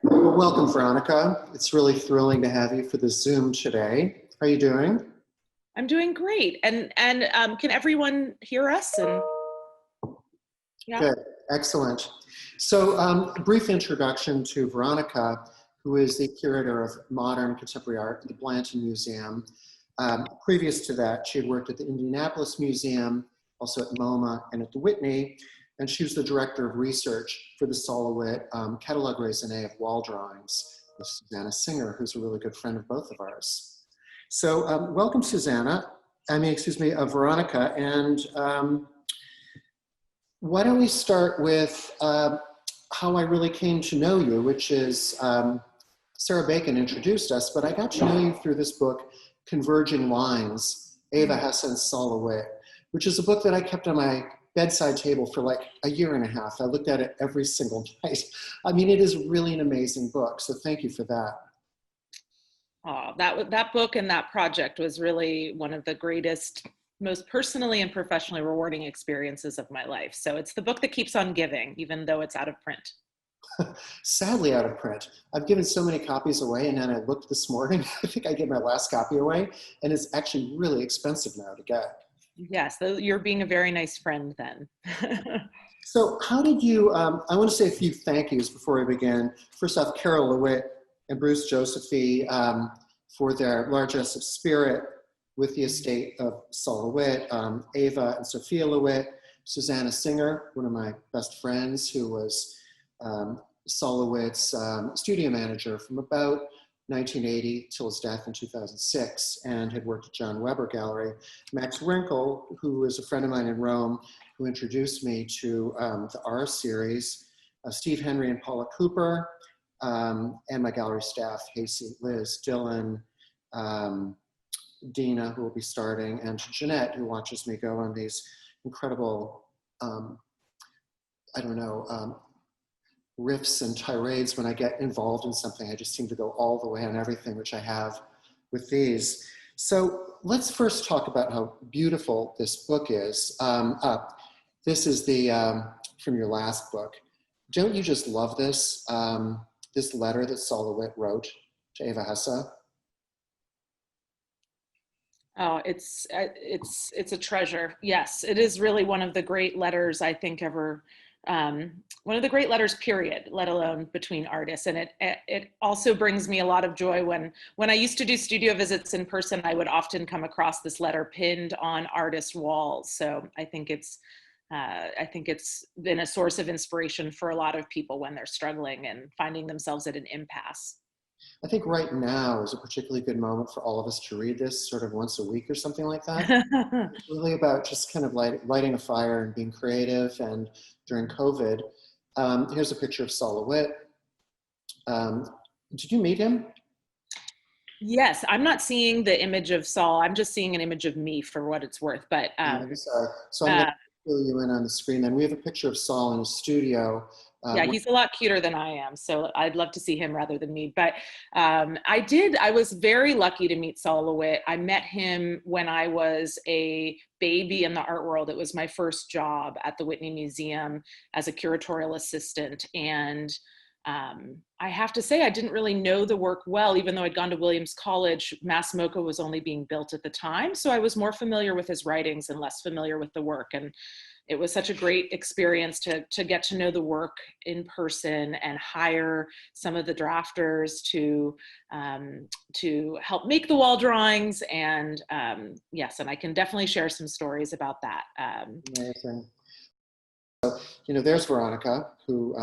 Well, welcome, Veronica. It's really thrilling to have you for the Zoom today. How are you doing? I'm doing great. And can everyone hear us? And yeah. Good, excellent. So a brief introduction to Veronica, who is the curator of modern contemporary art at the Blanton Museum. Previous to that, she had worked at the Indianapolis Museum, also at MoMA and at the Whitney, and she was the director of research for the LeWitt Catalog raisonné of wall drawings with Susanna Singer, who's a really good friend of both of ours. So welcome, Veronica, and why don't we start with how I really came to know you, which is Sarah Bacon introduced us, but I got to know you through this book, Converging Lines, Eva Hesse and LeWitt, which is a book that I kept on my bedside table for like a year and a half. I looked at it every single night. I mean, it is really an amazing book, so thank you for that. Oh, that book and that project was really one of the greatest, most personally and professionally rewarding experiences of my life. So it's the book that keeps on giving, even though it's out of print. Sadly out of print. I've given so many copies away, and then I looked this morning, I think I gave my last copy away, and it's actually really expensive now to get. Yes, you're being a very nice friend then. So how did you, I want to say a few thank yous before we begin. First off, Carol LeWitt and Bruce Josephy for their largesse of spirit with the estate of LeWitt, Ava and Sophia LeWitt, Susanna Singer, one of my best friends, who was LeWitt's studio manager from about 1980 till his death in 2006, and had worked at John Weber Gallery. Max Winkle, who is a friend of mine in Rome, who introduced me to the R series, Steve Henry and Paula Cooper, and my gallery staff, Hasey, Liz, Dylan, Dina, who will be starting, and Jeanette, who watches me go on these incredible, riffs and tirades when I get involved in something. I just seem to go all the way on everything, which I have with these. So let's first talk about how beautiful this book is. This is the from your last book. Don't you just love this? This letter that LeWitt wrote to Eva Hesse? Oh, it's a treasure. Yes, it is really one of the great letters I think ever. One of the great letters, period, let alone between artists. And it also brings me a lot of joy when I used to do studio visits in person, I would often come across this letter pinned on artist walls. So I think it's been a source of inspiration for a lot of people when they're struggling and finding themselves at an impasse. I think right now is a particularly good moment for all of us to read this sort of once a week or something like that. It's really about just kind of lighting a fire and being creative. And during COVID, here's a picture of LeWitt. Did you meet him? Yes, I'm not seeing the image of Saul. I'm just seeing an image of me for what it's worth. But I'm sorry. So I'm going to fill you in on the screen. Then we have a picture of Saul in his studio. Yeah, he's a lot cuter than I am, so I'd love to see him rather than me. But I was very lucky to meet LeWitt. I met him when I was a baby in the art world. It was my first job at the Whitney Museum as a curatorial assistant. And I have to say, I didn't really know the work well, even though I'd gone to Williams College. Mass MoCA was only being built at the time. So I was more familiar with his writings and less familiar with the work. And it was such a great experience to get to know the work in person and hire some of the drafters to help make the wall drawings. And yes, and I can definitely share some stories about that. Amazing. So, there's Veronica, who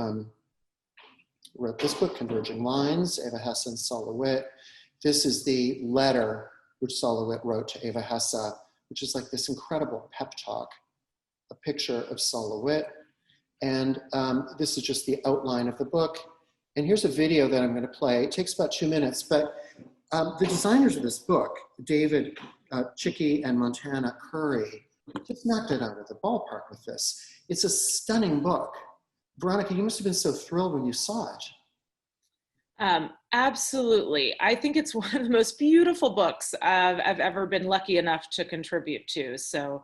wrote this book, Converging Lines, Eva Hesse and LeWitt. This is the letter which LeWitt wrote to Eva Hesse, which is like this incredible pep talk. A picture of LeWitt, and this is just the outline of the book. And here's a video that I'm going to play. It takes about 2 minutes, but the designers of this book, David Chicky and Montana Curry, just knocked it out of the ballpark with this. It's a stunning book. Veronica, you must have been so thrilled when you saw it. Absolutely. I think it's one of the most beautiful books I've ever been lucky enough to contribute to. So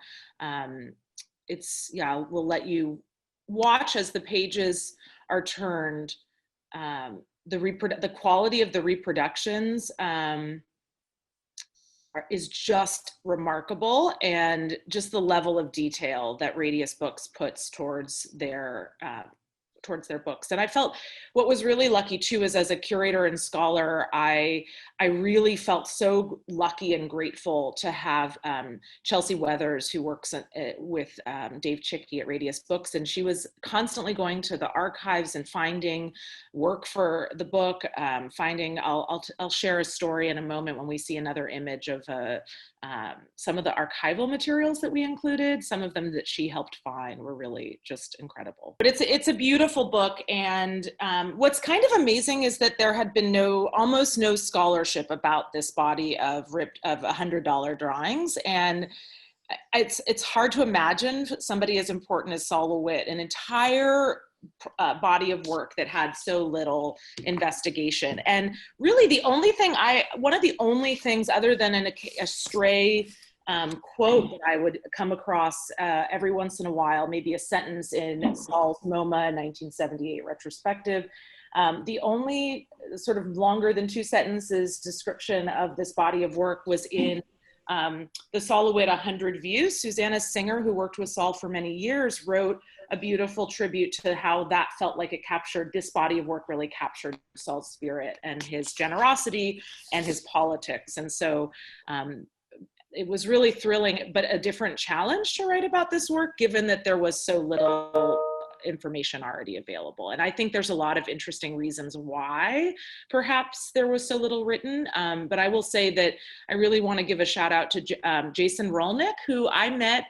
we'll let you watch as the pages are turned. the quality of the reproductions is just remarkable, and just the level of detail that Radius Books puts towards their books. And I felt what was really lucky too is, as a curator and scholar, I really felt so lucky and grateful to have Chelsea Weathers, who works with Dave Chicky at Radius Books, and she was constantly going to the archives and finding work for the book. I'll share a story in a moment when we see another image of some of the archival materials that we included. Some of them that she helped find were really just incredible. But it's a beautiful book, and what's kind of amazing is that there had been almost no scholarship about this body of $100 drawings, and it's hard to imagine somebody as important as Saul LeWitt, an entire body of work that had so little investigation. And really one of the only things, other than a stray quote that I would come across every once in a while, maybe a sentence in Saul's Moma 1978 retrospective, the only sort of longer than 2 sentences description of this body of work was in the Saul LeWitt 100 Views. Susanna Singer, who worked with Saul for many years, wrote a beautiful tribute to how that felt like this body of work really captured Saul's spirit and his generosity and his politics. And so it was really thrilling, but a different challenge to write about this work, given that there was so little information already available. And I think there's a lot of interesting reasons why perhaps there was so little written. But I will say that I really want to give a shout out to Jason Rolnick, who I met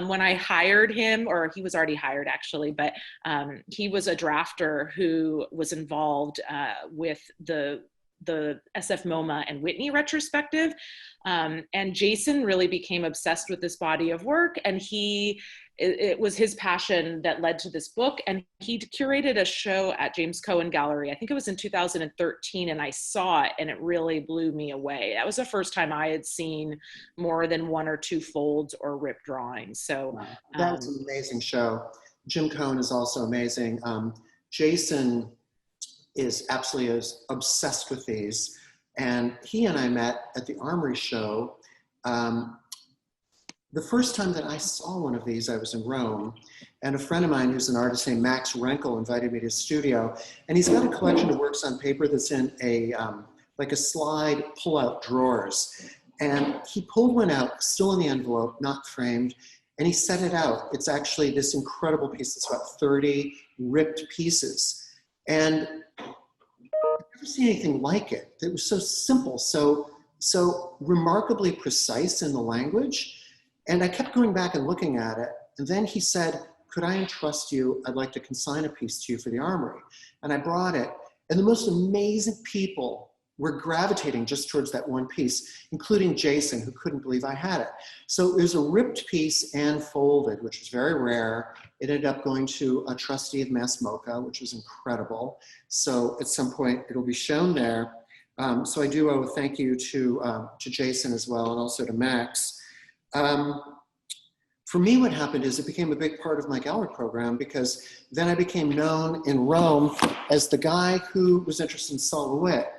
when I hired him, or he was already hired actually, but he was a drafter who was involved with the SF MoMA and Whitney retrospective. And Jason really became obsessed with this body of work, and it was his passion that led to this book. And he curated a show at James Cohen Gallery. I think it was in 2013, and I saw it, and it really blew me away. That was the first time I had seen more than 1 or 2 folds or ripped drawings. So wow. That was an amazing show. Jim Cohen is also amazing. Jason is absolutely obsessed with these. And he and I met at the Armory show. The first time that I saw one of these, I was in Rome, and a friend of mine who's an artist named Max Renkel invited me to his studio, and he's got a collection of works on paper that's in like a slide pull-out drawers. And he pulled one out, still in the envelope, not framed, and he set it out. It's actually this incredible piece. It's about 30 ripped pieces. And I've never seen anything like it. It was so simple, so remarkably precise in the language. And I kept going back and looking at it. And then he said, could I entrust you? I'd like to consign a piece to you for the Armory. And I brought it. And the most amazing people were gravitating just towards that one piece, including Jason, who couldn't believe I had it. So it was a ripped piece and folded, which was very rare. It ended up going to a trustee of Mass MoCA, which was incredible. So at some point, it'll be shown there. So I do owe a thank you to Jason as well, and also to Max. For me, what happened is it became a big part of my gallery program, because then I became known in Rome as the guy who was interested in Saul LeWitt.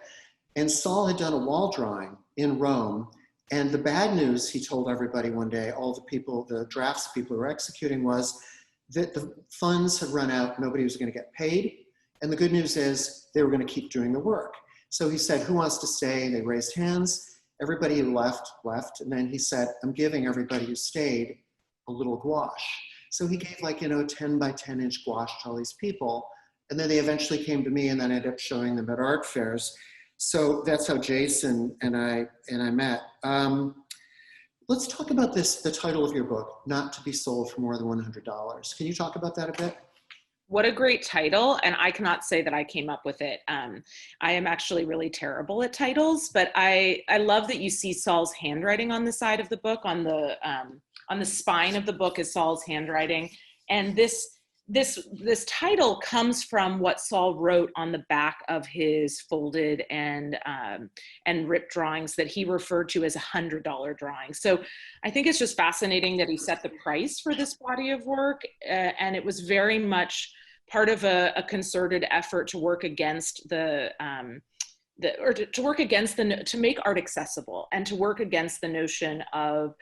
And Saul had done a wall drawing in Rome. And the bad news, he told everybody one day, all the people, the drafts people who were executing, was that the funds had run out, nobody was going to get paid. And the good news is they were going to keep doing the work. So he said, who wants to stay? And they raised hands. Everybody who left. And then he said, I'm giving everybody who stayed a little gouache. So he gave 10 by 10 inch gouache to all these people. And then they eventually came to me, and then I ended up showing them at art fairs. So that's how Jason and I met. Let's talk about the title of your book, Not to be Sold for More Than $100. Can you talk about that a bit? What a great title. And I cannot say that I came up with it. I am actually really terrible at titles, but I love that you see Saul's handwriting on the side of the book. On the spine of the book is Saul's handwriting. And this title comes from what Saul wrote on the back of his folded and ripped drawings that he referred to as $100 drawings. So I think it's just fascinating that he set the price for this body of work, and it was very much part of a concerted effort to work against to make art accessible and to work against the notion of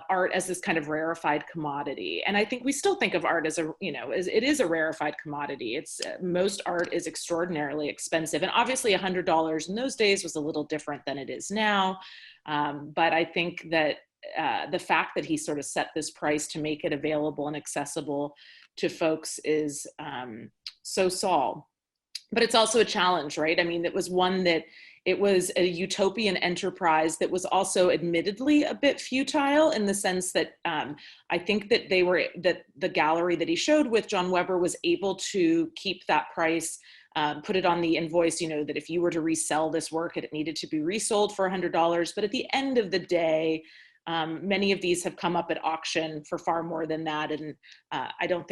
art as this kind of rarefied commodity. And I think we still think of art as it is a rarefied commodity. It's most art is extraordinarily expensive. And obviously $100 in those days was a little different than it is now. But I think that the fact that he sort of set this price to make it available and accessible to folks is so Saul. But it's also a challenge, right? I mean, it was a utopian enterprise that was also admittedly a bit futile, in the sense that I think that the gallery that he showed with John Weber was able to keep that price, put it on the invoice, that if you were to resell this work, it needed to be resold for $100. But at the end of the day, many of these have come up at auction for far more than that. And I don't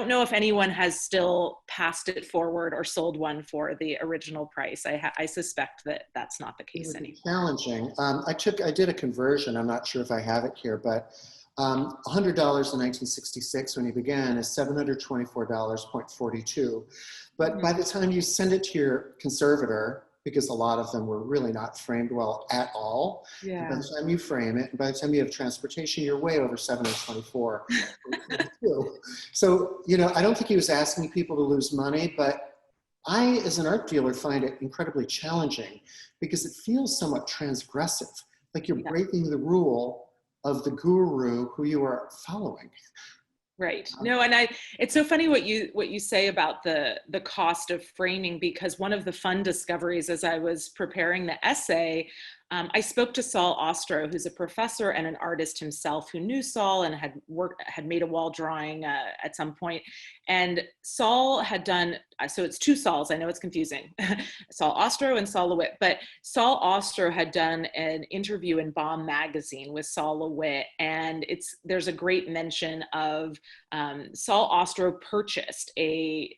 know if anyone has still passed it forward or sold one for the original price. I suspect that that's not the case anymore. Challenging. I did a conversion. I'm not sure if I have it here, but $100 in 1966 when he began is $724.42. But by the time you send it to your conservator, because a lot of them were really not framed well at all. Yeah. By the time you frame it, and by the time you have transportation, you're way over 724. So, I don't think he was asking people to lose money, but I, as an art dealer, find it incredibly challenging because it feels somewhat transgressive, like you're breaking the rule of the guru who you are following. Right. No, and it's so funny what you say about the cost of framing, because one of the fun discoveries as I was preparing the essay, I spoke to Saul Ostro, who's a professor and an artist himself, who knew Saul and had made a wall drawing at some point. And Saul had done, so it's two Sauls, I know it's confusing, Saul Ostro and Saul LeWitt, but Saul Ostro had done an interview in Bomb magazine with Saul LeWitt, and there's a great mention of Saul Ostro purchased a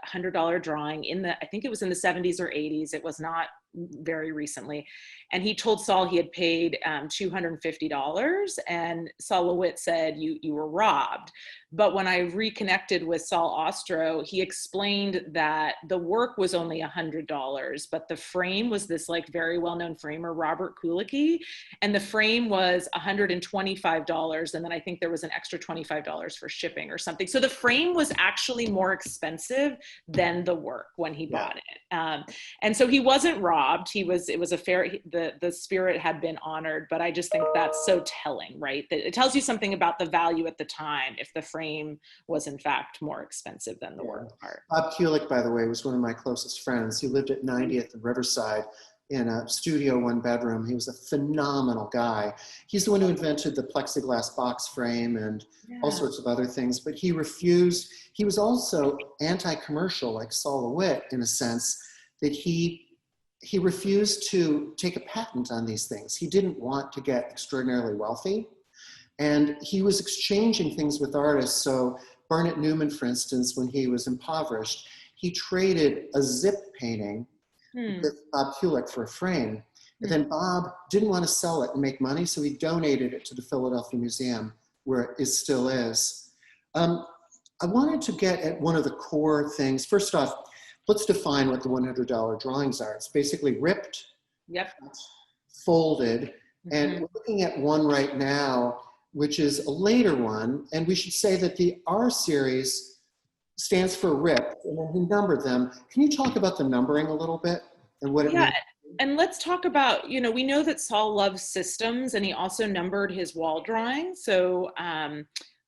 $100 drawing I think it was in the 70s or 80s, it was not very recently. And he told Saul he had paid $250, and Saul LeWitt said, you were robbed. But when I reconnected with Saul Ostro, he explained that the work was only $100, but the frame was this very well-known framer, Robert Kulicki, and the frame was $125. And then I think there was an extra $25 for shipping or something. So the frame was actually more expensive than the work when he bought it. And so he wasn't robbed. It was a fair, the spirit had been honored, but I just think that's so telling, right? That it tells you something about the value at the time if the frame was in fact more expensive than the work of art. Bob Kulick, by the way, was one of my closest friends. He lived at 90th and Riverside in a studio, one bedroom. He was a phenomenal guy. He's the one who invented the plexiglass box frame and all sorts of other things, but he refused. He was also anti-commercial, like Saul LeWitt, in a sense that he refused to take a patent on these things. He didn't want to get extraordinarily wealthy. And he was exchanging things with artists. So Barnett Newman, for instance, when he was impoverished, he traded a zip painting with Bob Kulick for a frame. And then Bob didn't want to sell it and make money, so he donated it to the Philadelphia Museum, where it still is. I wanted to get at one of the core things. First off, let's define what the $100 drawings are. It's basically ripped, folded, and we're looking at one right now, which is a later one. And we should say that the R series stands for RIP, and then he numbered them. Can you talk about the numbering a little bit and what it means? And let's talk about, we know that Saul loves systems, and he also numbered his wall drawings. So,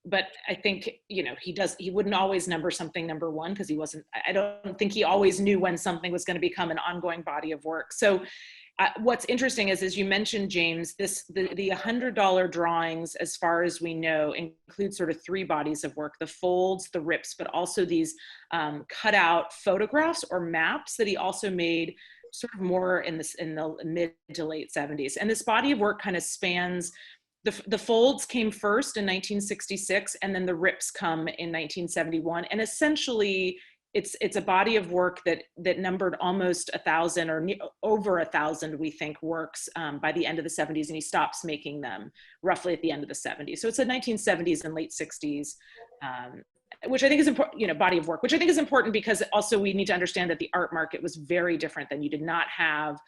but I think, he wouldn't always number something number one, because I don't think he always knew when something was going to become an ongoing body of work. So what's interesting is, as you mentioned, James, the $100 drawings, as far as we know, include sort of three bodies of work: the folds, the rips, but also these cut out photographs or maps that he also made sort of more in the mid to late 70s. And this body of work kind of spans, the folds came first in 1966, and then the rips come in 1971. And essentially, it's a body of work that numbered almost 1,000 or over 1,000, we think, works by the end of the 70s, and he stops making them roughly at the end of the 70s. So it's the 1970s and late 60s which I think is important, you know, body of work, which I think is important because also we need to understand that the art market was very different then. You did not have,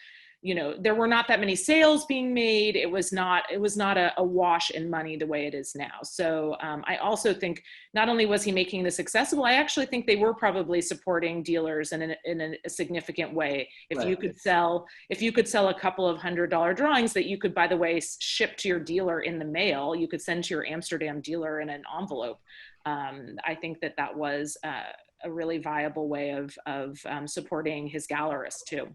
you know, there were not that many sales being made. It was not a wash in money the way it is now. So I also think not only was he making this accessible, I actually think they were probably supporting dealers in a significant way. If Right. you could sell a couple of $100 drawings that you could, by the way, ship to your dealer in the mail, you could send to your Amsterdam dealer in an envelope. I think that was a really viable way of supporting his gallerists too.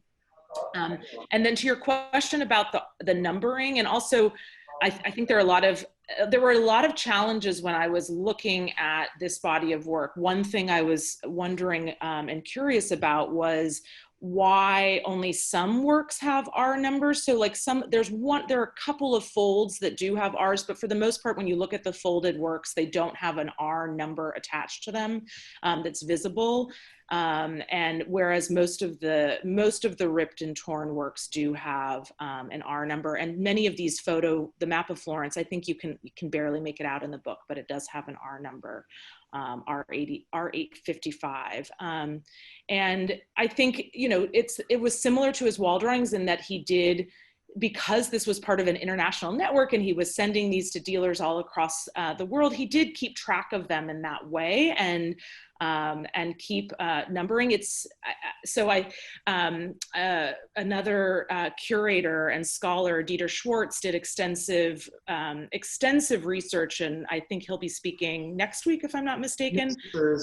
And then to your question about the numbering, and also I think there were a lot of challenges when I was looking at this body of work. One thing I was wondering and curious about was why only some works have R numbers. So like there are a couple of folds that do have R's, but for the most part, when you look at the folded works, they don't have an R number attached to them that's visible. And whereas most of the ripped and torn works do have an R number, and many of these the map of Florence, I think you can barely make it out in the book, but it does have an R number, R855. And I think, you know, it was similar to his wall drawings in that he did, because this was part of an international network and he was sending these to dealers all across the world, he did keep track of them in that way and keep numbering. Another curator and scholar, Dieter Schwartz, did extensive research, and I think he'll be speaking next week, if I'm not mistaken,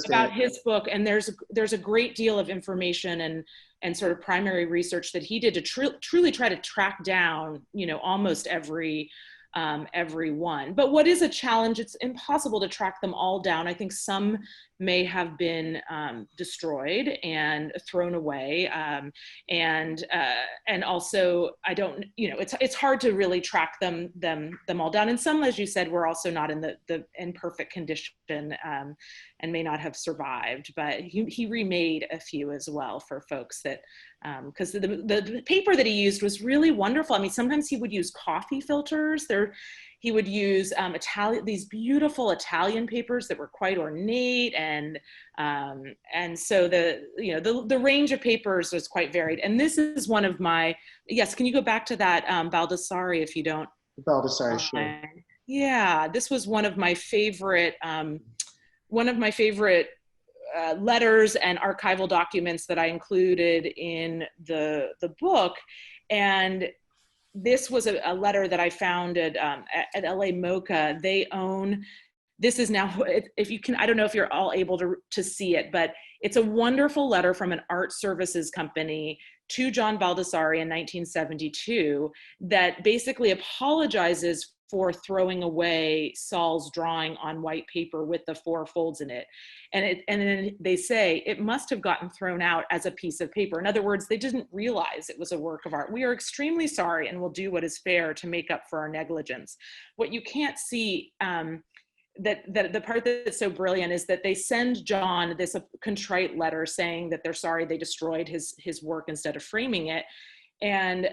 about his book. And there's a great deal of information and sort of primary research that he did to truly try to track down, you know, almost every one. But what is a challenge? It's impossible to track them all down. I think some may have been destroyed and thrown away, and also I don't, you know, it's hard to really track them all down. And some, as you said, were also not in perfect condition and may not have survived. But he remade a few as well for folks that. Because the paper that he used was really wonderful. I mean, sometimes he would use coffee filters. He would use these beautiful Italian papers that were quite ornate, and so the range of papers was quite varied. And this is one of my, yes. Can you go back to that Baldassare if you don't? Baldassare, sure. Yeah, this was one of my favorite. Letters and archival documents that I included in the book. And this was a letter that I found at LA MoCA. They own, this is now, if you can, I don't know if you're all able to see it, but it's a wonderful letter from an art services company to John Baldassare in 1972 that basically apologizes for throwing away Saul's drawing on white paper with the 4 folds in it. And then they say it must have gotten thrown out as a piece of paper. In other words, they didn't realize it was a work of art. We are extremely sorry and will do what is fair to make up for our negligence. What you can't see, that the part that's so brilliant is that they send John this contrite letter saying that they're sorry they destroyed his work instead of framing it. And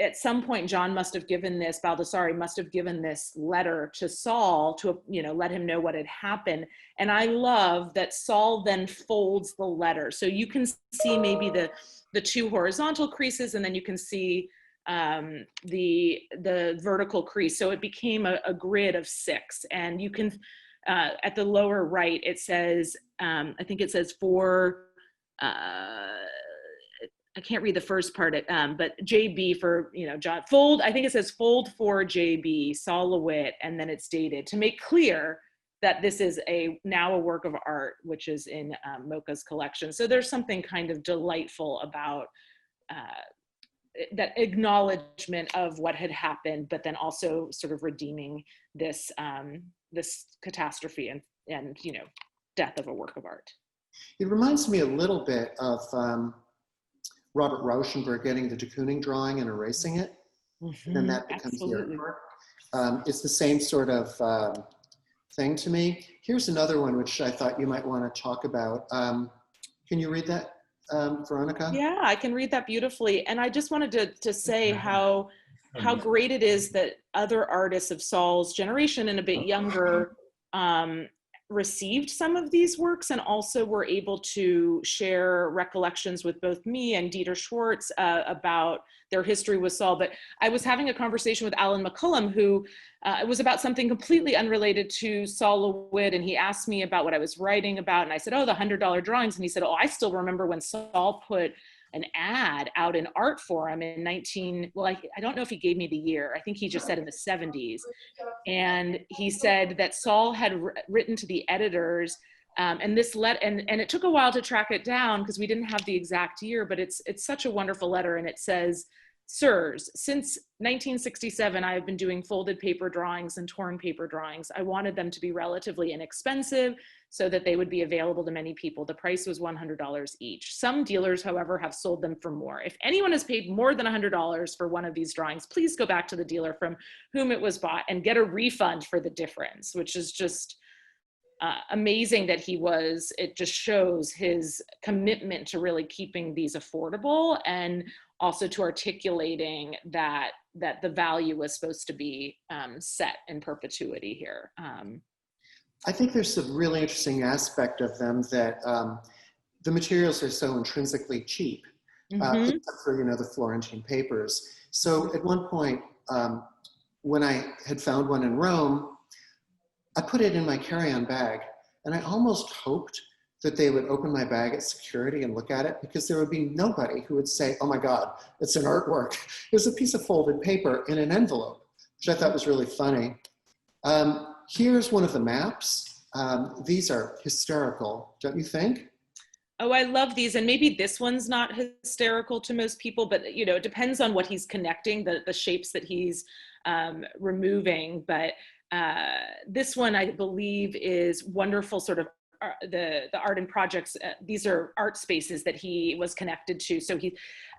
at some point, Baldassare must have given this letter to Saul to, you know, let him know what had happened. And I love that Saul then folds the letter. So you can see maybe the 2 horizontal creases, and then you can see the vertical crease. So it became a grid of 6. And you can, at the lower right, it says, I think it says for, I can't read the first part, but JB for, you know, John, fold, I think it says fold for JB, Saul LeWitt, and then it's dated to make clear that this is now a work of art, which is in MoCA's collection. So there's something kind of delightful about that acknowledgement of what had happened, but then also sort of redeeming this catastrophe and you know, death of a work of art. It reminds me a little bit of Robert Rauschenberg getting the de Kooning drawing and erasing it, and then that becomes the artwork. It's the same sort of thing to me. Here's another one which I thought you might want to talk about. Can you read that, Veronica? Yeah, I can read that beautifully. And I just wanted to say how great it is that other artists of Saul's generation and a bit younger received some of these works and also were able to share recollections with both me and Dieter Schwartz about their history with Saul. But I was having a conversation with Alan McCullum, who it was about something completely unrelated to Saul LeWitt, and he asked me about what I was writing about, and I said, oh, the $100 drawings, and he said, oh, I still remember when Saul put an ad out in Art Forum in I don't know if he gave me the year. I think he just said in the 70s. And he said that Saul had written to the editors, and it took a while to track it down because we didn't have the exact year, but it's such a wonderful letter. And it says, sirs, since 1967, I have been doing folded paper drawings and torn paper drawings. I wanted them to be relatively inexpensive so that they would be available to many people. The price was $100 each. Some dealers, however, have sold them for more. If anyone has paid more than $100 for one of these drawings, please go back to the dealer from whom it was bought and get a refund for the difference, which is just amazing that it just shows his commitment to really keeping these affordable and also to articulating that the value was supposed to be set in perpetuity here. I think there's a really interesting aspect of them that the materials are so intrinsically cheap, except for, the Florentine papers. So at one point, when I had found one in Rome, I put it in my carry-on bag, and I almost hoped that they would open my bag at security and look at it, because there would be nobody who would say, oh my God, it's an artwork. It was a piece of folded paper in an envelope, which I thought was really funny. Here's one of the maps. These are hysterical, don't you think? Oh, I love these. And maybe this one's not hysterical to most people, but it depends on what he's connecting, the shapes that he's removing. But this one, I believe, is wonderful, sort of the art and projects. These are art spaces that he was connected to. So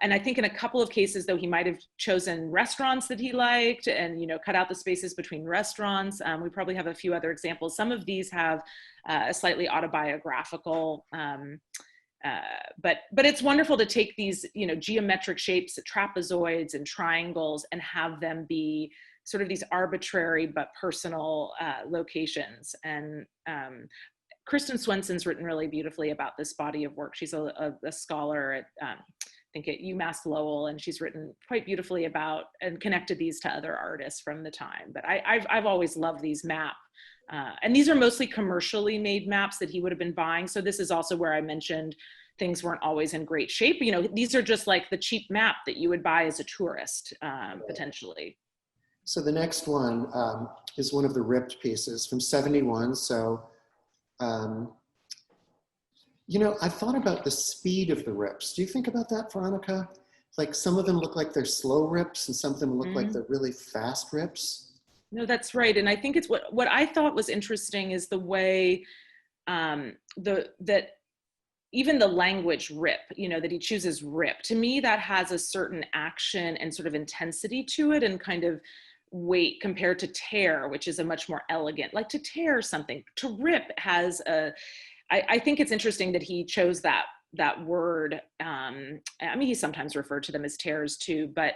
and I think in a couple of cases, though, he might have chosen restaurants that he liked and, cut out the spaces between restaurants. We probably have a few other examples. Some of these have a slightly autobiographical, but it's wonderful to take these, geometric shapes, trapezoids and triangles, and have them be sort of these arbitrary but personal locations. And Kristen Swenson's written really beautifully about this body of work. She's a scholar at, I think at UMass Lowell, and she's written quite beautifully about and connected these to other artists from the time. But I've always loved these maps. And these are mostly commercially made maps that he would have been buying. So this is also where I mentioned things weren't always in great shape. These are just like the cheap map that you would buy as a tourist, potentially. So the next one is one of the ripped pieces from '71. So, I thought about the speed of the rips. Do you think about that, Veronica? Like some of them look like they're slow rips and some of them look like they're really fast rips. No, that's right. And I think it's what I thought was interesting is the way that even the language rip, that he chooses rip. To me, that has a certain action and sort of intensity to it and kind of weight compared to tear, which is a much more elegant, like to tear something. To rip has I think it's interesting that he chose that word. He sometimes referred to them as tears too, but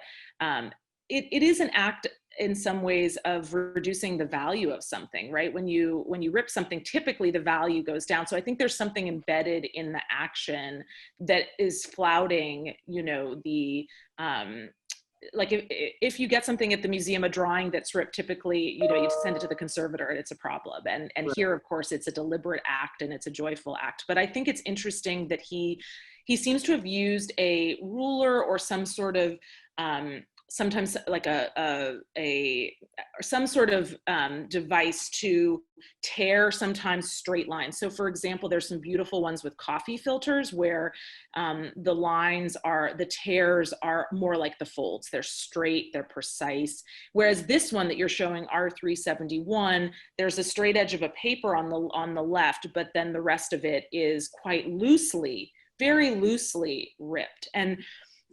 it is an act in some ways of reducing the value of something, right? When you rip something, typically the value goes down. So I think there's something embedded in the action that is flouting, the, like if you get something at the museum, a drawing that's ripped, typically, you send it to the conservator and it's a problem. And right. Here, of course, it's a deliberate act and it's a joyful act. But I think it's interesting that he seems to have used a ruler or some sort of, sometimes like some sort of device to tear sometimes straight lines. So for example, there's some beautiful ones with coffee filters where the tears are more like the folds. They're straight, they're precise. Whereas this one that you're showing, R371, there's a straight edge of a paper on the left, but then the rest of it is quite loosely, very loosely ripped. And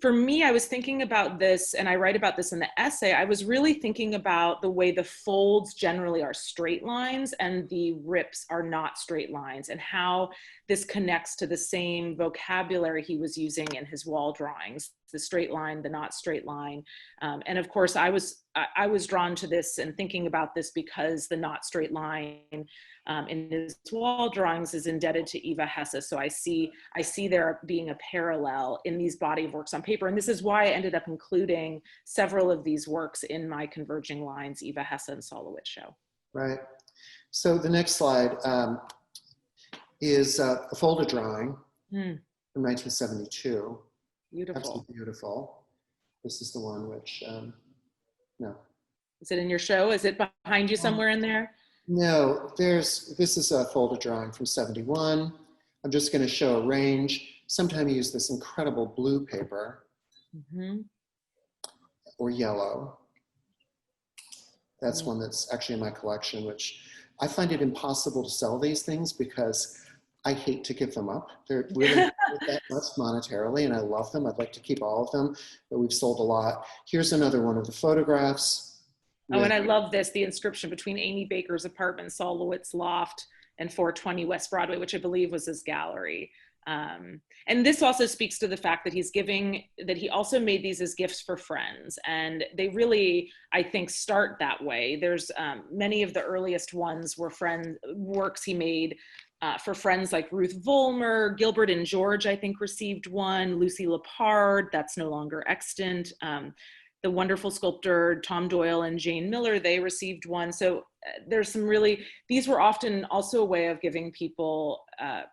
for me, I was thinking about this, and I write about this in the essay. I was really thinking about the way the folds generally are straight lines and the rips are not straight lines, and how this connects to the same vocabulary he was using in his wall drawings, the straight line, the not straight line. And of course, I was drawn to this and thinking about this because the not straight line in his wall drawings is indebted to Eva Hesse. So I see there being a parallel in these body of works on paper. And this is why I ended up including several of these works in my Converging Lines, Eva Hesse and Sol LeWitt show. Right. So the next slide is a folder drawing from 1972. Beautiful. Absolutely beautiful. This is the one which, no. Is it in your show? Is it behind you somewhere in there? No, this is a folder drawing from 71. I'm just going to show a range. Sometimes you use this incredible blue paper or yellow. That's one that's actually in my collection, which I find it impossible to sell these things because I hate to give them up. They're really not that much monetarily, and I love them. I'd like to keep all of them, but we've sold a lot. Here's another one of the photographs. Oh, and I love this, the inscription between Amy Baker's apartment, Sol LeWitt's loft, and 420 West Broadway, which I believe was his gallery. And this also speaks to the fact that he also made these as gifts for friends. And they really, I think, start that way. There's many of the earliest ones were works he made for friends like Ruth Vollmer. Gilbert and George, I think, received one. Lucy Lepard, that's no longer extant. The wonderful sculptor Tom Doyle and Jane Miller, they received one. So there's some these were often also a way of giving people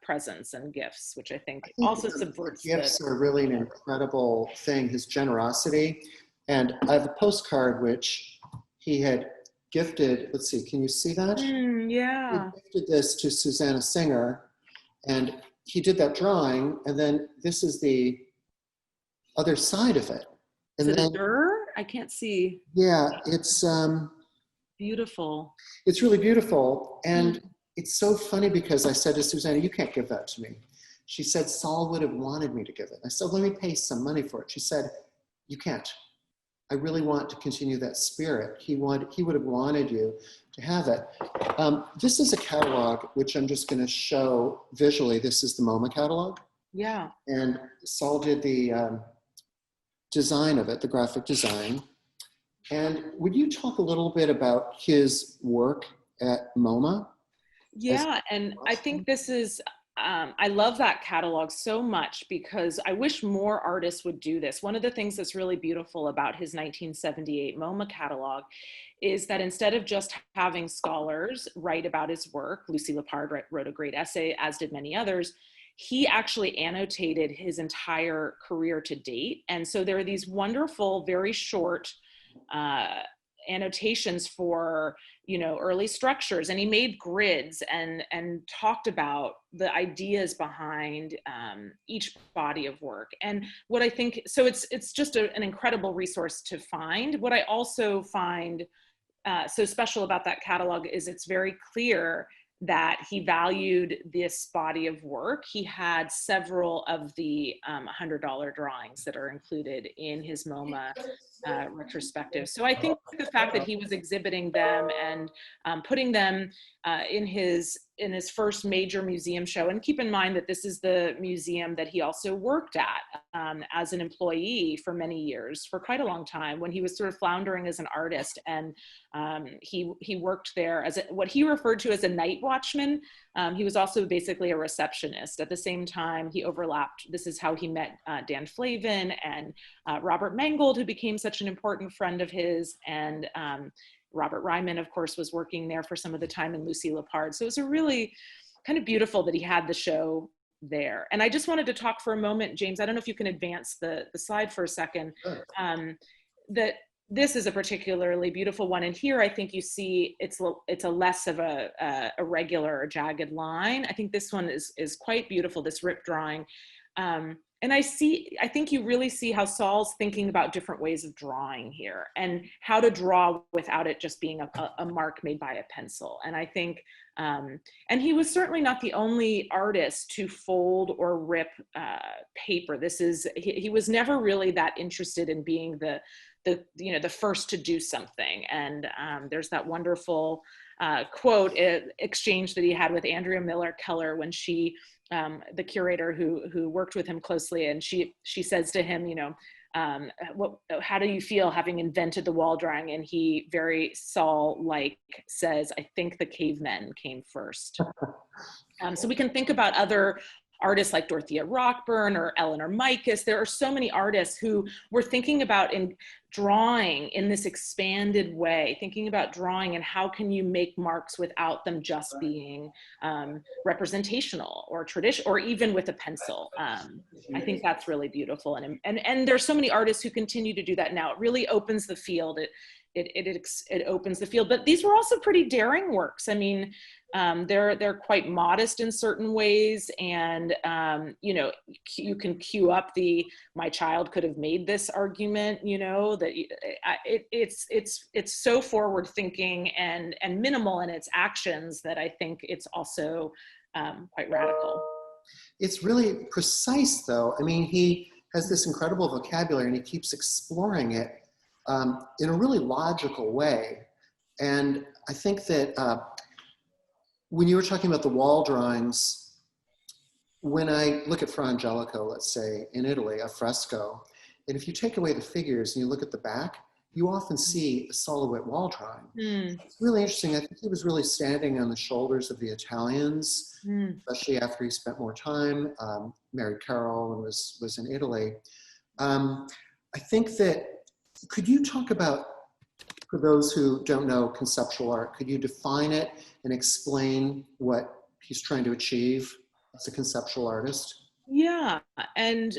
presents and gifts, which I think also subverts. Gifts are really an incredible thing, his generosity. And I have a postcard which he had gifted, let's see, can you see that? Yeah. He gifted this to Susanna Singer, and he did that drawing, and then this is the other side of it. And is it then, a dir? I can't see. Yeah, it's beautiful. It's really beautiful. And it's so funny because I said to Susanna, you can't give that to me. She said, Sol would have wanted me to give it. I said, let me pay some money for it. She said, you can't. I really want to continue that spirit. He would have wanted you to have it. This is a catalog, which I'm just going to show visually. This is the Moma Catalog. Yeah. And Sol did the design of it, the graphic design. And would you talk a little bit about his work at MoMA? Yeah, and I think this is, I love that catalog so much because I wish more artists would do this. One of the things that's really beautiful about his 1978 MoMA catalog is that instead of just having scholars write about his work, Lucy Lepard wrote a great essay, as did many others, he actually annotated his entire career to date. And so there are these wonderful, very short annotations for, early structures. And he made grids and talked about the ideas behind each body of work. And what I think, so it's just an incredible resource to find. What I also find so special about that catalog is it's very clear that he valued this body of work. He had several of the $100 drawings that are included in his MoMA retrospective. So I think the fact that he was exhibiting them and putting them in his first major museum show, and keep in mind that this is the museum that he also worked at as an employee for many years, for quite a long time, when he was sort of floundering as an artist. And he worked there as what he referred to as a night watchman. He was also basically a receptionist. At the same time, he overlapped. This is how he met Dan Flavin and Robert Mangold, who became such an important friend of his. And Robert Ryman, of course, was working there for some of the time, and Lucy Lepard. So it was a really kind of beautiful that he had the show there. And I just wanted to talk for a moment, James, I don't know if you can advance the slide for a second, that this is a particularly beautiful one. And here I think you see it's a less of a regular or jagged line. I think this one is quite beautiful, this rip drawing. And I think you really see how Sol's thinking about different ways of drawing here and how to draw without it just being a mark made by a pencil. And I think, and he was certainly not the only artist to fold or rip paper. He was never really that interested in being the first to do something. And there's that wonderful quote exchange that he had with Andrea Miller Keller when she, the curator who worked with him closely, and she says to him, how do you feel having invented the wall drawing? And he very Saul-like says, I think the cavemen came first. So we can think about other artists like Dorothea Rockburn or Eleanor Micus. There are so many artists who were thinking about in drawing in this expanded way, thinking about drawing and how can you make marks without them just being representational or traditional, or even with a pencil. I think that's really beautiful. And there's so many artists who continue to do that now. It really opens the field. It opens the field, but these were also pretty daring works. I mean, they're quite modest in certain ways, and you know, you can cue up the my child could have made this argument. You know, that it's so forward thinking and minimal in its actions that I think it's also quite radical. It's really precise, though. I mean, he has this incredible vocabulary, and he keeps exploring it in a really logical way. And I think that when you were talking about the wall drawings, when I look at Fra Angelico, let's say, in Italy, a fresco, and if you take away the figures and you look at the back, you often see a LeWitt wall drawing. It's really interesting. I think he was really standing on the shoulders of the Italians, especially after he spent more time, married Carol, and was in Italy. I think that, could you talk about, for those who don't know conceptual art, could you define it and explain what he's trying to achieve as a conceptual artist? Yeah, and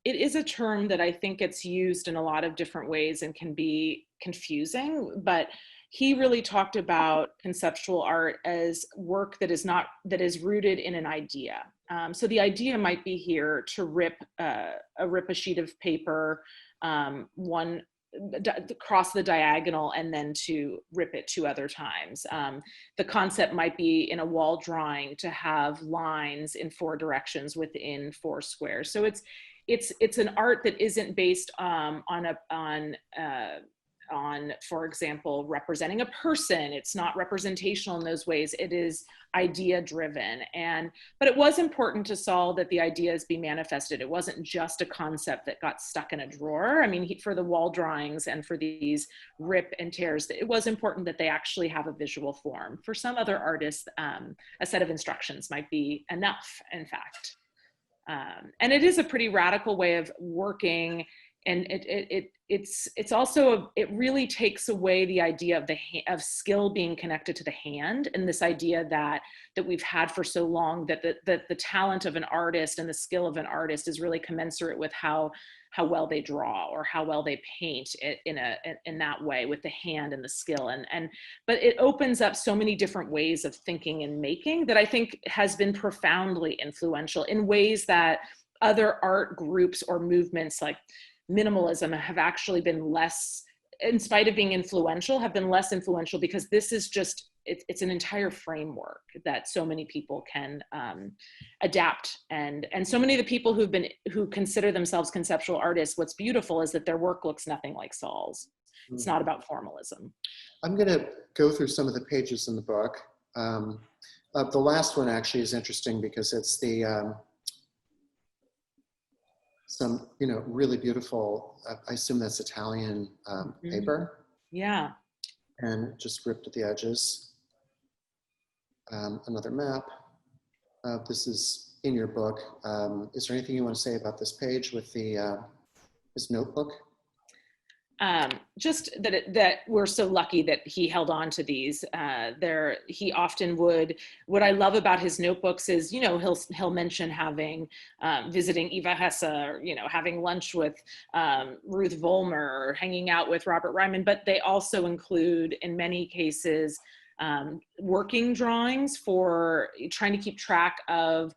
it is a term that I think gets used in a lot of different ways and can be confusing, but he really talked about conceptual art as work that is rooted in an idea. So the idea might be here to rip a sheet of paper, cross the diagonal, and then to rip it 2 other times. The concept might be in a wall drawing to have lines in 4 directions within 4 squares. So it's an art that isn't based on, for example, representing a person. It's not representational in those ways. It is idea driven. But it was important to Saul that the ideas be manifested. It wasn't just a concept that got stuck in a drawer. I mean, for the wall drawings and for these rip and tears, it was important that they actually have a visual form. For some other artists, a set of instructions might be enough, in fact. And it is a pretty radical way of working. And it's also, it really takes away the idea of skill being connected to the hand, and this idea that we've had for so long, that the talent of an artist and the skill of an artist is really commensurate with how well they draw or how well they paint in that way, with the hand and the skill. But it opens up so many different ways of thinking and making that I think has been profoundly influential in ways that other art groups or movements like minimalism have actually been less, in spite of being influential, have been less influential, because this is just, it's an entire framework that so many people can adapt. And so many of the people who consider themselves conceptual artists, what's beautiful is that their work looks nothing like Saul's. It's not about formalism. I'm going to go through some of the pages in the book. The last one actually is interesting because it's some, really beautiful, I assume that's Italian paper. Yeah. And just ripped at the edges. Another map. This is in your book. Is there anything you want to say about this page with his notebook? Just that we're so lucky that he held on to these. He often would. What I love about his notebooks is, he'll mention having visiting Eva Hesse, or having lunch with Ruth Vollmer, or hanging out with Robert Ryman. But they also include, in many cases, working drawings for trying to keep track of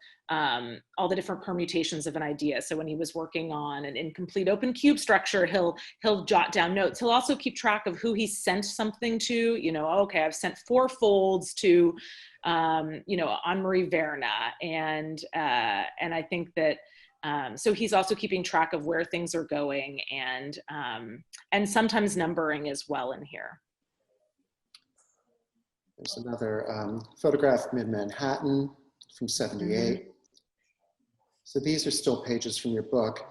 all the different permutations of an idea. So when he was working on an incomplete open cube structure, he'll jot down notes. He'll also keep track of who he sent something to. Okay, I've sent 4 folds to, Anne-Marie Verna, and I think that. So he's also keeping track of where things are going, and sometimes numbering as well in here. There's another photograph, mid-Manhattan from '78. So these are still pages from your book.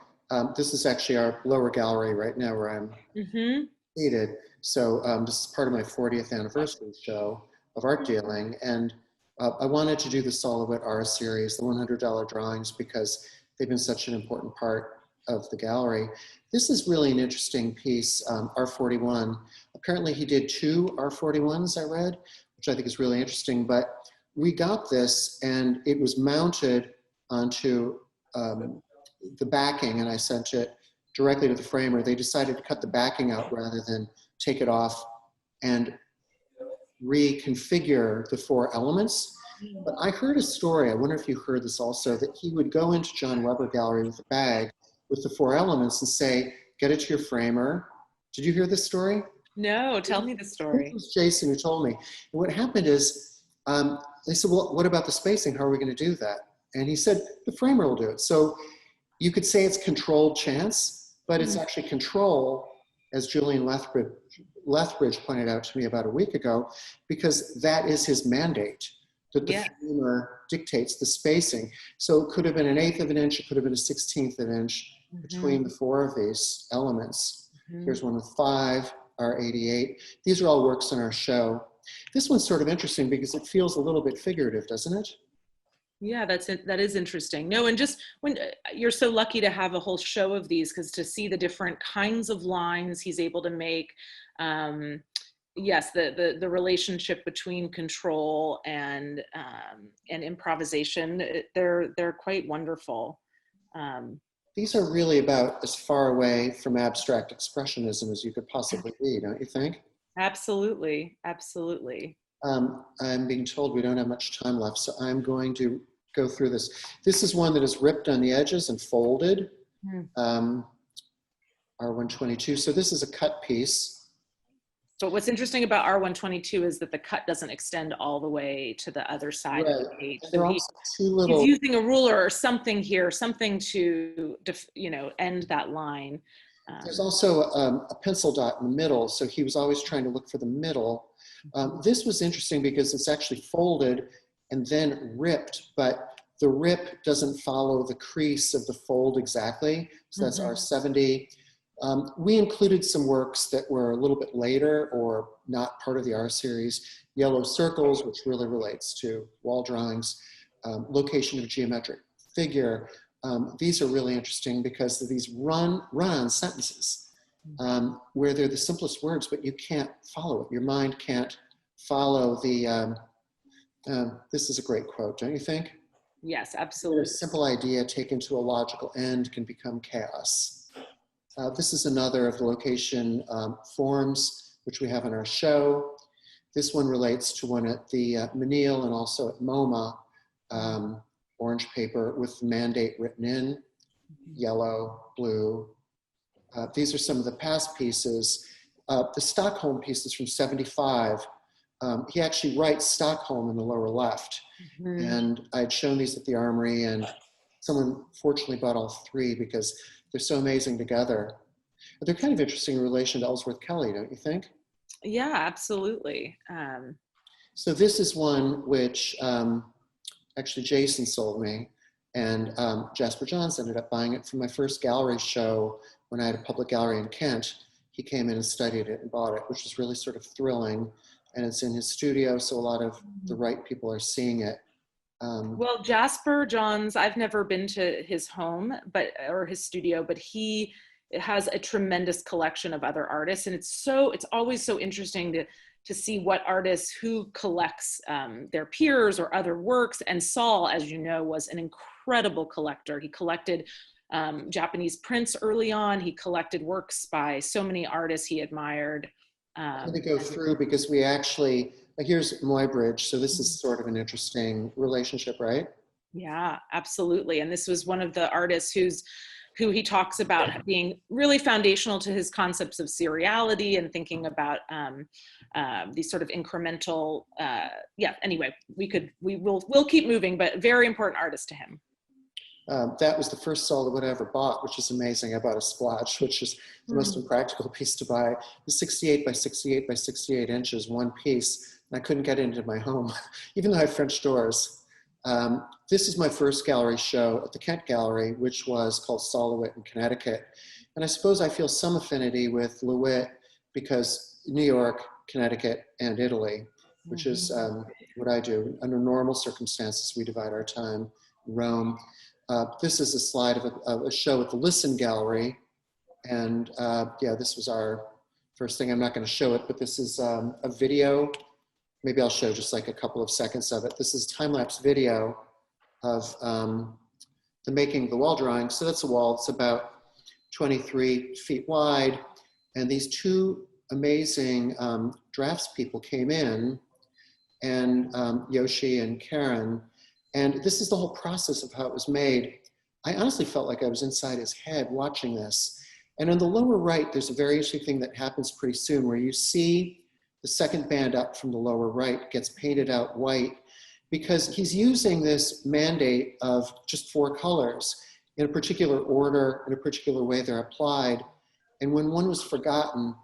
This is actually our lower gallery right now where I'm seated. So this is part of my 40th anniversary show of art dealing. And I wanted to do the Saul LeWitt R series, the $100 drawings, because they've been such an important part of the gallery. This is really an interesting piece, R41. Apparently he did 2 R41s, I read, which I think is really interesting. But we got this and it was mounted onto the backing, and I sent it directly to the framer. They decided to cut the backing out rather than take it off and reconfigure the 4 elements. But I heard a story, I wonder if you heard this also, that he would go into John Weber Gallery with a bag with the 4 elements and say, get it to your framer. Did you hear this story? No, tell me the story. It was Jason who told me. And what happened is, they said, well, what about the spacing? How are we going to do that? And he said, the framer will do it. So you could say it's controlled chance, but it's actually control, as Julian Lethbridge pointed out to me about a week ago, because that is his mandate, that the framer dictates the spacing. So it could have been an 1/8 of an inch, it could have been a 1/16 of an inch between the 4 of these elements. Here's one with 5, R88. These are all works in our show. This one's sort of interesting because it feels a little bit figurative, doesn't it? Yeah, that is interesting. No, and just when you're so lucky to have a whole show of these, because to see the different kinds of lines he's able to make, yes, the relationship between control and improvisation, they're quite wonderful. These are really about as far away from abstract expressionism as you could possibly be, don't you think? Absolutely, absolutely. I'm being told we don't have much time left, so I'm going to go through this. This is one that is ripped on the edges and folded, R122. So this is a cut piece. But what's interesting about R122 is that the cut doesn't extend all the way to the other side of the page. So he's using a ruler or something here, something to, end that line. There's also a pencil dot in the middle, so he was always trying to look for the middle. This was interesting because it's actually folded and then ripped, but the rip doesn't follow the crease of the fold exactly. So that's R70. We included some works that were a little bit later or not part of the R series. Yellow Circles, which really relates to wall drawings, location of geometric figure. These are really interesting because these run-on sentences where they're the simplest words, but you can't follow it. Your mind can't follow the, this is a great quote, don't you think? Yes, absolutely. A simple idea taken to a logical end can become chaos. This is another of the location forms, which we have in our show. This one relates to one at the Menil and also at Moma, orange paper with the mandate written in, yellow, blue. These are some of the past pieces. The Stockholm pieces from '75. He actually writes Stockholm in the lower left. And I'd shown these at the Armory, and someone fortunately bought all 3 because they're so amazing together. But they're kind of interesting in relation to Ellsworth Kelly, don't you think? Yeah, absolutely. So this is one which actually Jason sold me, and Jasper Johns ended up buying it from my first gallery show when I had a public gallery in Kent. He came in and studied it and bought it, which was really sort of thrilling. And it's in his studio, so a lot of the right people are seeing it. Well, Jasper Johns, I've never been to his home, or his studio, but he has a tremendous collection of other artists, and it's always so interesting to see what artists who collects their peers or other works. And Saul, as you know, was an incredible collector. He collected Japanese prints early on. He collected works by so many artists he admired. I'm going to go through because we actually, here's Muybridge, so this is sort of an interesting relationship, right? Yeah, absolutely. And this was one of the artists who he talks about being really foundational to his concepts of seriality and thinking about these sort of incremental, anyway, we'll keep moving, but very important artist to him. That was the first Saul LeWitt I ever bought, which is amazing. I bought a splotch, which is the most impractical piece to buy. It's 68 by 68 by 68 inches, one piece, and I couldn't get into my home, even though I had French doors. This is my first gallery show at the Kent Gallery, which was called LeWitt in Connecticut. And I suppose I feel some affinity with LeWitt because New York, Connecticut, and Italy, which is what I do. Under normal circumstances, we divide our time in Rome. This is a slide of a show at the Listen Gallery. And yeah, this was our first thing. I'm not going to show it, but this is a video. Maybe I'll show just like a couple of seconds of it. This is time-lapse video of the making of the wall drawing. So that's a wall. It's about 23 feet wide. And these two amazing draftspeople came in, and Yoshi and Karen. And this is the whole process of how it was made. I honestly felt like I was inside his head watching this. And on the lower right, there's a very interesting thing that happens pretty soon where you see the second band up from the lower right gets painted out white because he's using this mandate of just 4 colors in a particular order, in a particular way they're applied. And when one was forgotten,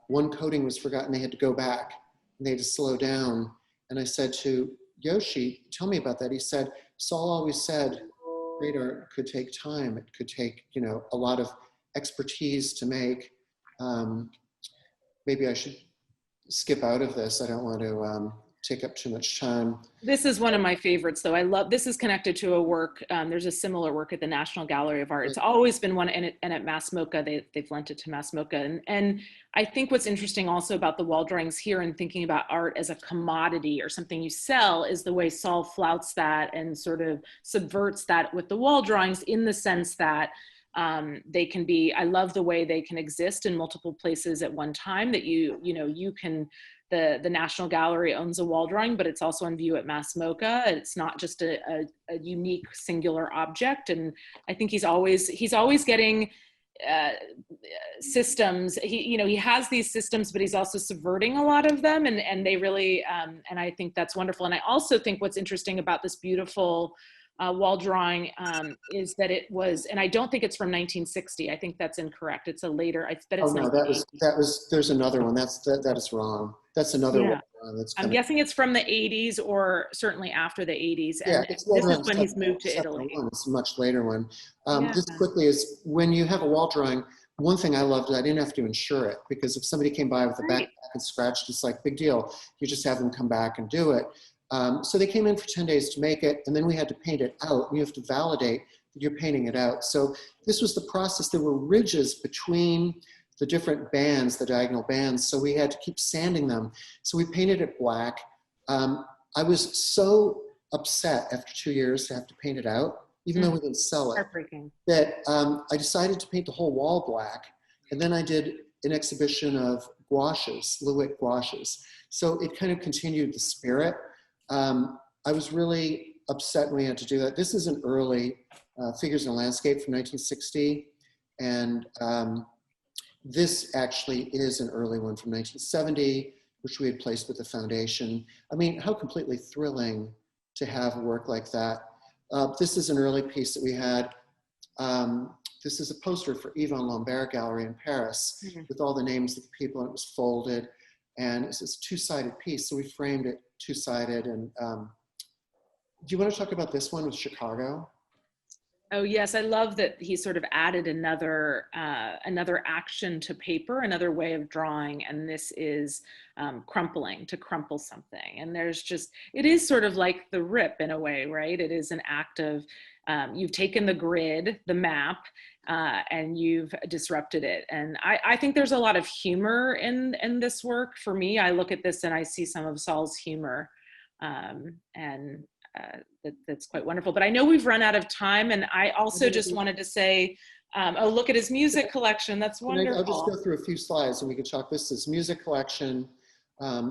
one coating was forgotten, they had to go back and they had to slow down. And I said to Yoshi, tell me about that. He said, Saul always said, great art could take time. It could take, you know, a lot of expertise to make. Maybe I should skip out of this. I don't want to take up too much time. This is one of my favorites, though. I love, this is connected to a work, there's a similar work at the National Gallery of Art. It's always been one, and at Mass MoCA, they've lent it to Mass MoCA. And I think what's interesting also about the wall drawings here and thinking about art as a commodity or something you sell is the way Saul flouts that and sort of subverts that with the wall drawings, in the sense that they can be, I love the way they can exist in multiple places at one time, that you can, the National Gallery owns a wall drawing, but it's also on view at Mass MoCA. It's not just a unique singular object. And I think he's always getting systems. He has these systems, but he's also subverting a lot of them. And they really, and I think that's wonderful. And I also think what's interesting about this beautiful wall drawing is that it was, and I don't think it's from 1960. I think that's incorrect. It's a later, I bet it's. Oh no, that was, there's another one. That is wrong. That's another one. I'm guessing it's from the 80s or certainly after the 80s. Yeah, And it's this is when he's moved to Italy. It's a much later one. Just quickly is, when you have a wall drawing, one thing I loved, I didn't have to insure it, because if somebody came by with a backpack and scratched, it's like, big deal. You just have them come back and do it. So they came in for 10 days to make it, and then we had to paint it out. You have to validate that you're painting it out. So this was the process. There were ridges between the different bands, the diagonal bands, so we had to keep sanding them. So we painted it black. I was so upset after 2 years to have to paint it out, even though we didn't sell it, Heartbreaking. that I decided to paint the whole wall black. And then I did an exhibition of gouaches, LeWitt gouaches. So it kind of continued the spirit. I was really upset when we had to do that. This is an early Figures in a Landscape from 1960. And this actually is an early one from 1970, which we had placed with the foundation. I mean, how completely thrilling to have a work like that. This is an early piece that we had. This is a poster for Yvon Lambert Gallery in Paris with all the names of the people, and it was folded. And it's this two-sided piece, so we framed it two-sided. And do you want to talk about this one with Chicago? Oh yes, I love that he sort of added another action to paper, another way of drawing, and this is crumpling, to crumple something. And there's just, it is sort of like the rip in a way, right? It is an act of, you've taken the grid, the map, and you've disrupted it. And I think there's a lot of humor in this work. For me, I look at this and I see some of Saul's humor, and that's quite wonderful. But I know we've run out of time, and I also just wanted to say, oh, look at his music collection. That's wonderful. I'll just go through a few slides and we can talk. This is music collection.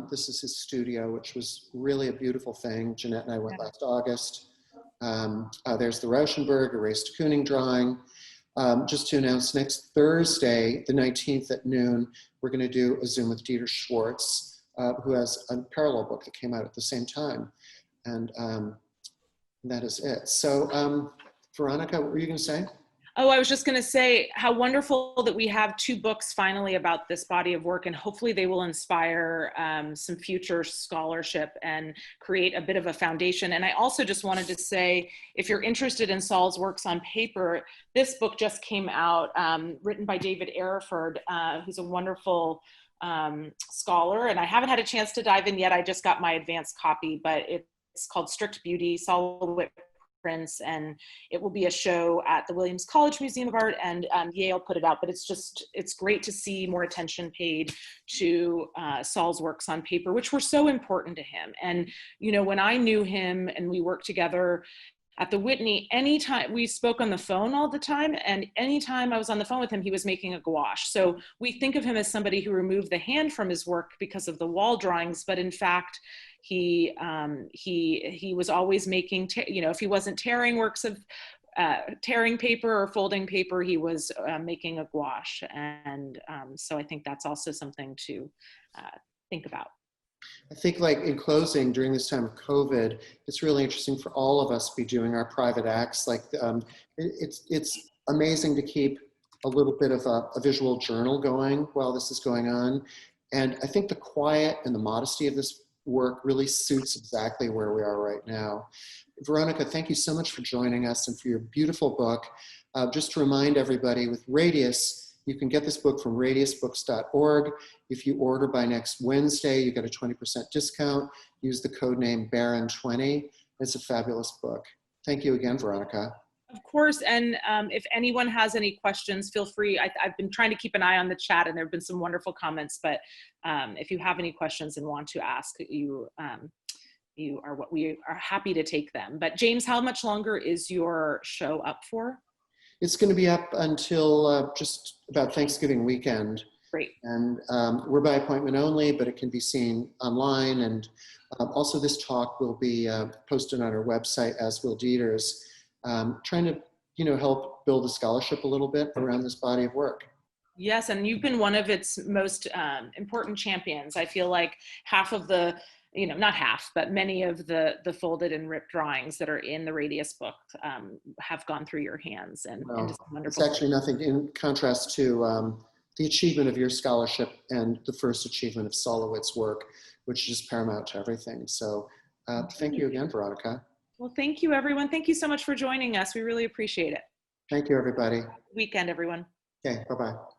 This is his studio, which was really a beautiful thing. Jeanette and I went last August. There's the Rauschenberg erased Kooning drawing. Just to announce, next Thursday, the 19th at noon, we're going to do a Zoom with Dieter Schwartz, who has a parallel book that came out at the same time. And that is it. So, Veronica, what were you going to say? Oh, I was just going to say how wonderful that we have two books finally about this body of work, and hopefully they will inspire some future scholarship and create a bit of a foundation. And I also just wanted to say, if you're interested in Saul's works on paper, this book just came out, written by David Ariford, who's a wonderful scholar, and I haven't had a chance to dive in yet. I just got my advanced copy, but it's called Strict Beauty, Saul LeWitt Prints, and it will be a show at the Williams College Museum of Art, and Yale put it out. But it's great to see more attention paid to Saul's works on paper, which were so important to him. And when I knew him and we worked together at the Whitney, anytime we spoke on the phone all the time, and anytime I was on the phone with him, he was making a gouache. So we think of him as somebody who removed the hand from his work because of the wall drawings, but in fact, he was always making, if he wasn't tearing works of tearing paper or folding paper, he was making a gouache. And so I think that's also something to think about. I think, like, in closing, during this time of COVID, it's really interesting for all of us to be doing our private acts. Like, it's amazing to keep a little bit of a visual journal going while this is going on. And I think the quiet and the modesty of this work really suits exactly where we are right now. Veronica, thank you so much for joining us and for your beautiful book. Just to remind everybody, with Radius, you can get this book from radiusbooks.org. If you order by next Wednesday, you get a 20% discount. Use the code name Barron20. It's a fabulous book. Thank you again, Veronica. Of course, and if anyone has any questions, feel free. I've been trying to keep an eye on the chat, and there have been some wonderful comments, but if you have any questions and want to ask, you are what we are happy to take them. But James, how much longer is your show up for? It's going to be up until just about Thanksgiving weekend. Great. And we're by appointment only, but it can be seen online. And also this talk will be posted on our website, as will Dieter's, trying to help build a scholarship a little bit around this body of work. Yes, and you've been one of its most important champions. I feel like half of the, not half, but many of the folded and ripped drawings that are in the Radius book have gone through your hands. And just wonderful. It's actually nothing in contrast to the achievement of your scholarship and the first achievement of Saul LeWitt's work, which is paramount to everything. So thank you again, Veronica. Well, thank you, everyone. Thank you so much for joining us. We really appreciate it. Thank you, everybody. Weekend, everyone. Okay, bye-bye.